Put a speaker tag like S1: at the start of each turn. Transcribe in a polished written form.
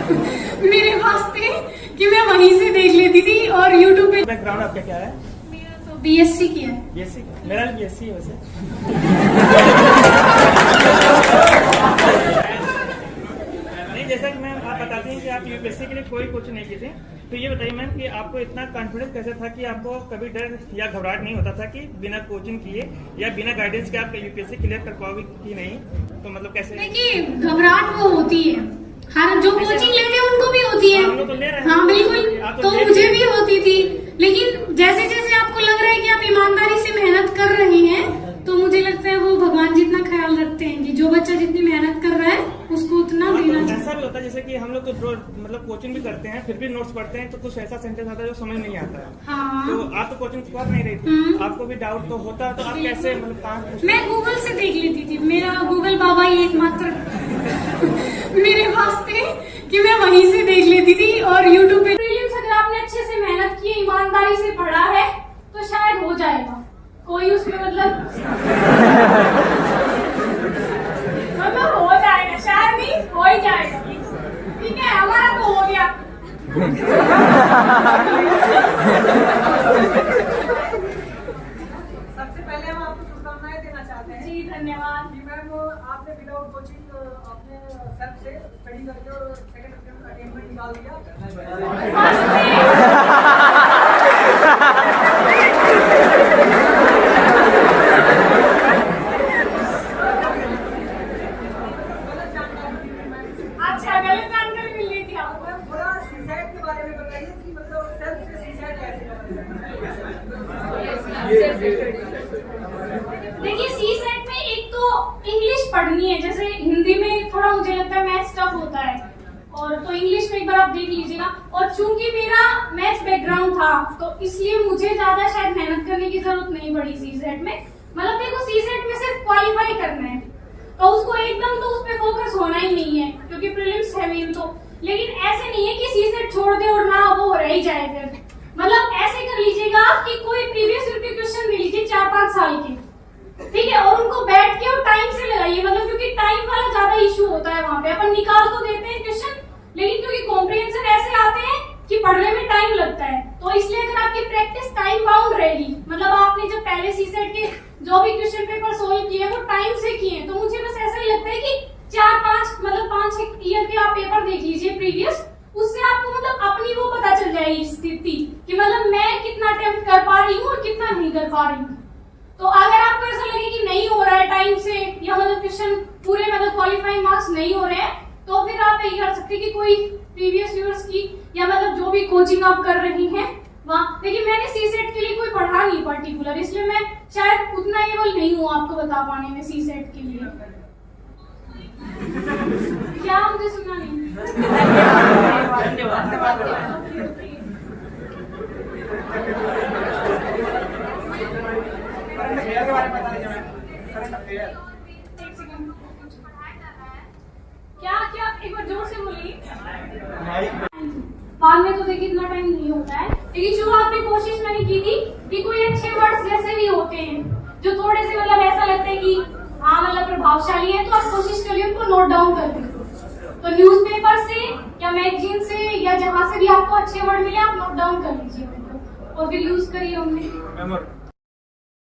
S1: मेरे वास्ते कि मैं वहीं से देख लेती थी और यूट्यूब पे।
S2: बैकग्राउंड आपका क्या है?
S1: मेरा तो बीएससी किया है।
S2: बीएससी? मेरा भी बीएससी है वैसे। नहीं, जैसा कि मैम आप बताती हैं कि आप यूपीएससी के लिए कोई कोचिंग नहीं की थी, तो ये बताइए मैम कि आपको इतना कॉन्फिडेंस कैसे था कि आपको कभी डर या घबराहट नहीं होता था कि बिना कोचिंग किए या बिना गाइडेंस के आप यूपीएससी क्लियर कर पाओगे कि नहीं? तो मतलब कैसे?
S1: देखिए, घबराहट वो होती है, हर जो कोचिंग लेते हैं उनको भी होती है।
S2: हम लोग तो ले रहे हैं।
S1: हाँ बिल्कुल, तो मुझे भी होती थी, लेकिन जैसे जैसे आपको लग रहा है कि आप ईमानदारी से मेहनत कर रहे हैं, तो मुझे लगता है वो भगवान जितना ख्याल रखते हैं कि जो बच्चा जितनी मेहनत कर रहा है उसको उतना देना चाहिए।
S2: ऐसा भी होता है जैसे कि हम लोग तो मतलब कोचिंग भी करते हैं, फिर भी नोट्स पढ़ते हैं, तो कुछ ऐसा सेंटेंस आता है जो समझ नहीं आता है।
S1: हाँ।
S2: तो आप तो कोचिंग कर नहीं रही थी, आपको भी डाउट तो होता, तो आप कैसे मतलब काम?
S1: मैं गूगल से देख लेती थी, मेरा गूगल बाबा ही एकमात्र मेरे वास्ते कि मैं वहीं से देख लेती थी और यूट्यूब पे। प्रीलिम्स अगर आपने अच्छे से मेहनत की, ईमानदारी से पढ़ा है, तो शायद हो जाएगा। कोई उसमें मतलब हो जाएगा, शायद नहीं, हो ही जाएगा। ठीक है, हमारा तो हो गया।
S3: सबसे पहले हम आपको शुभकामनाएं देना चाहते हैं।
S1: जी धन्यवाद।
S3: जी मैम, आपने विदाउट कोचिंग अपने सेल्फ से स्टडी करके और सेकंड अटेम्प्ट निकाल दिया।
S1: अच्छा, गलत जानकारी मिल रही थी आपको।
S3: थोड़ा सीसैट के बारे में बताइए कि मतलब सेल्फ से सीसैट कैसे
S1: देखिए, सी सेट में एक तो इंग्लिश पढ़नी है, जैसे हिंदी में थोड़ा मुझे लगता है मैथ्स टफ होता है, और तो इंग्लिश में एक बार आप देख लीजिएगा। और चूंकि मेरा मैथ्स बैकग्राउंड था, तो इसलिए मुझे ज्यादा शायद मेहनत करने की जरूरत नहीं पड़ी सी सेट में। मतलब देखो, सी सेट में सिर्फ क्वालिफाई करना है, तो उसको एकदम तो उस पर फोकस होना ही नहीं है, क्योंकि प्रीलिम्स है मेन तो। लेकिन ऐसे नहीं है कि सी सेट छोड़ दे और ना वो रह ही जाए। फिर मतलब ऐसे कर लीजिएगा कि कोई प्रीवियस ईयर के क्वेश्चन ले लीजिए 4-5 साल के, ठीक है, और उनको बैठ के और टाइम से लगाइए। मतलब क्योंकि टाइम वाला ज्यादा इशू होता है वहां पे। अपन निकाल तो देते हैं क्वेश्चन, लेकिन क्योंकि कॉम्प्रिहेंशन ऐसे आते हैं कि पढ़ने में टाइम लगता है, तो इसलिए अगर आपकी प्रैक्टिस टाइम बाउंड रहेगी, मतलब आपने जब पहले सी सेट के जो भी क्वेश्चन पेपर सोल्व किए वो टाइम से किए, तो मुझे बस ऐसा ही लगता है कि 4-5 मतलब 5-6 ईयर के आप पेपर देख लीजिए प्रीवियस, उससे आपको मतलब अपनी वो पता चल जाएगी स्थिति कि मतलब मैं कितना अटेम्प्ट कर पा रही हूँ और कितना नहीं कर पा रही हूँ। तो अगर आपको ऐसा लगे कि नहीं हो रहा है टाइम से, या मतलब क्वेश्चन पूरे मतलब क्वालिफाइंग मार्क्स नहीं हो रहे हैं, तो फिर आप ये कर सकते हैं कि कोई प्रीवियस ईयर्स की या मतलब जो भी कोचिंग आप कर रही हैं वहाँ। लेकिन मैंने सी सेट के लिए कोई पढ़ा नहीं पर्टिकुलर, इसलिए मैं शायद उतना एबल नहीं हूँ आपको बता पाने में सी सेट के लिए। क्या मुझे सुना नहीं? क्या क्या एक बार जोर से बोलिए। बाद में तो देखिए इतना टाइम नहीं होता है, लेकिन शुरुआत में कोशिश मैंने की थी कि कोई अच्छे वर्ड्स जैसे भी होते हैं जो थोड़े से मतलब ऐसा लगता है कि हाँ मतलब प्रभावशाली है, तो आप कोशिश करिए उनको नोट डाउन कर दीजिए। तो न्यूज़पेपर से या मैगजीन से या जहाँ से भी आपको अच्छे वर्ड मिले आप नोट डाउन कर लीजिए उनको और फिर यूज करिए उनमें।